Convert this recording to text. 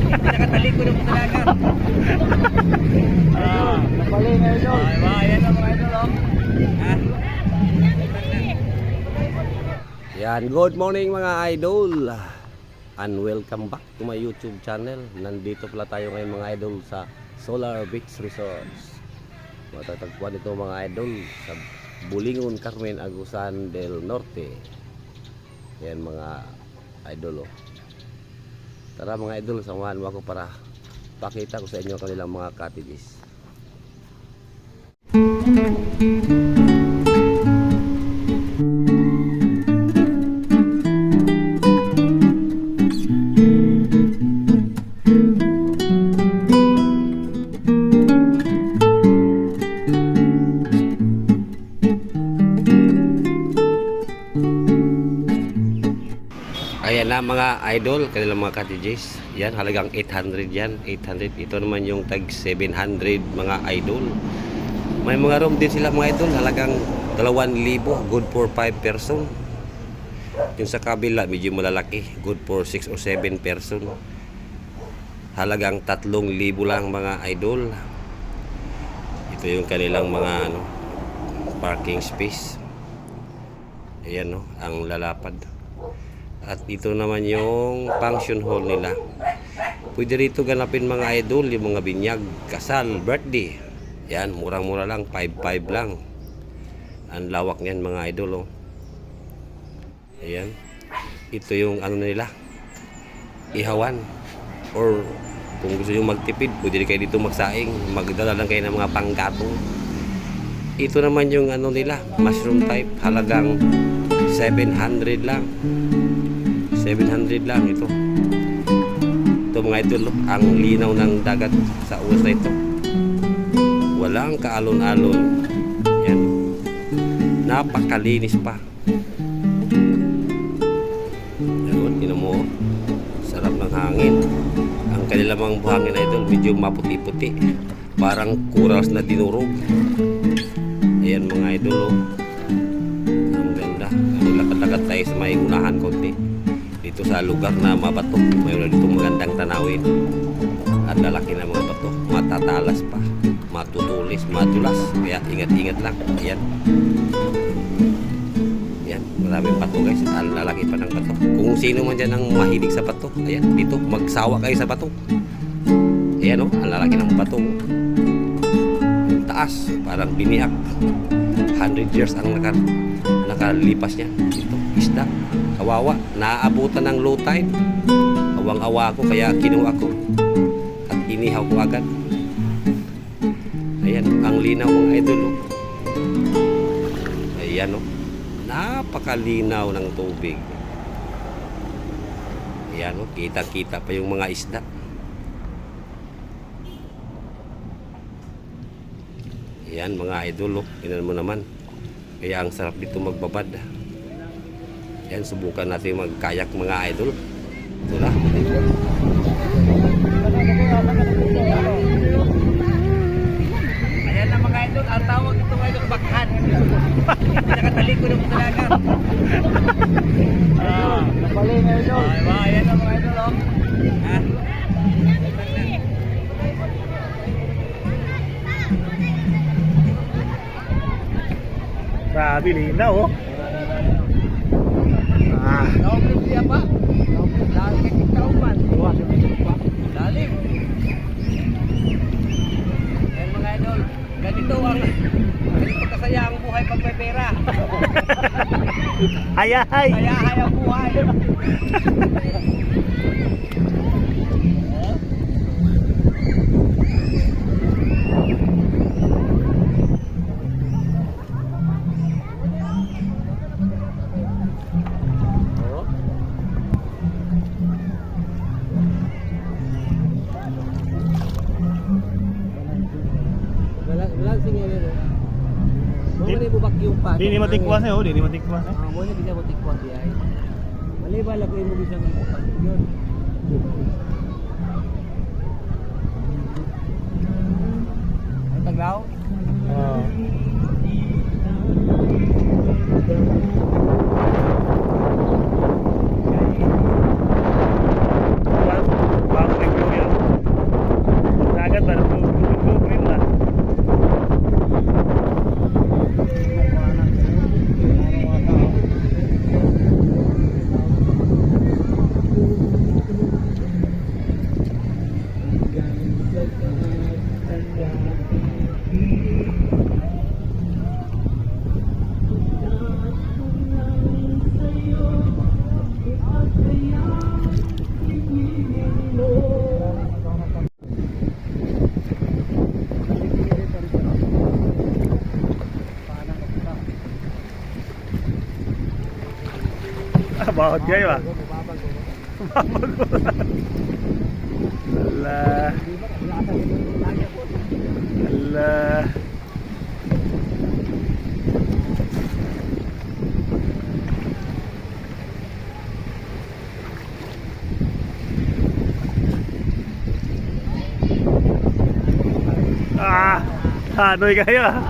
Pinakatalikod mo talaga. Napalay na ito. Ayan ang mga idol, oh. Yan, good morning mga idol. And welcome back to my YouTube channel. Nandito pala tayo ngayon mga idol sa Solar Beach Resorts. Matatagpuan ito mga idol sa Bulingon, Carmen, Agusan del Norte. Yan mga idol, oh. Tara mga idol, samahan mo ako para pakita ko sa inyo kanilang mga cottages. Ayan na mga idol, kanilang mga cottages. Yan, halagang 800 yan. 800. Ito naman yung tag 700 mga idol. May mga room din sila mga idol. Halagang 2,000. Good for 5 person. Yung sa kabila, medyo malalaki. Good for 6 or 7 person. Halagang 3,000 lang mga idol. Ito yung kanilang mga parking space. Ayan, no, ang lalapad. At ito naman yung function hall nila. Pwede rito ganapin mga idol, yung mga binyag, kasal, birthday. Yan, murang-mura lang, 5,500 lang. Ang lawak niyan mga idol, oh. Ayan. Ito yung ano nila, ihawan. Or kung gusto nyo magtipid, pwede kayo dito magsaing. Magdala lang kayo ng mga panggatong. Ito naman yung ano nila, mushroom type, halagang 700 lang. 700 lang ito. Ito mga idol, ang linaw ng dagat sa uwas na ito. Walang kaalon-alon. Yan. Napakalinis pa. Yan, tinan mo. Sarap ng hangin. Ang kanilang buhangin na idol, medyo maputi-puti. Parang corals na dinurog. Ayan mga idol, oh. Ang ganda. Lakad-lakad tayo sa may unahan konti. Dito sa lugar na mabato, mayroon dito magandang tanawin at lalaki na mga bato, matatalas pa, matutulis, madulas, kaya ingat-ingat lang. Ayan, ayan, maraming bato guys, ang lalaki pa ng bato. Kung sino man dyan ang mahilig sa bato, ayan, dito magsawa kayo sa bato. Ayan, oh, ang lalaki ng bato, yung taas, parang biniak. 100 years ang nakalipas niya. Ito, isda, kawawa, naaabutan ng low tide. Awang-awa ko, kaya kinuha ko at inihaw ko agad. Ayan, ang linaw mga idol, oh. Ayan, oh, napakalinaw ng tubig. Ayan, oh, kita-kita pa yung mga isda. Ayan mga idol, oh. Tingnan mo naman. Kaya ang sarap dito magbabad. Ayan, subukan natin magkayak mga idol. Ito na. Ayan na mga idol, ang tawag ito ngayon, bakhan. Pinakatalikod mo talaga. Napalay na ito. Ayan ang mga idol, oh. Grabe, linaw, oh. Naublim siya pa. Dahil kay kauman. Dalim. Ayan mga idol, ganito kasaya ang buhay pag may pera. Ayahay. Ayahay ang buhay. Di ni matikwas eh, oh, di ni matikwas eh. Mo na bisa mo tikwas di ay. Mali ba lakoy mo bisa ngipon yun. Ay taglaw. sahod kayo ah. Mababaguran. Ala. Ala. Hanoy kayo ah.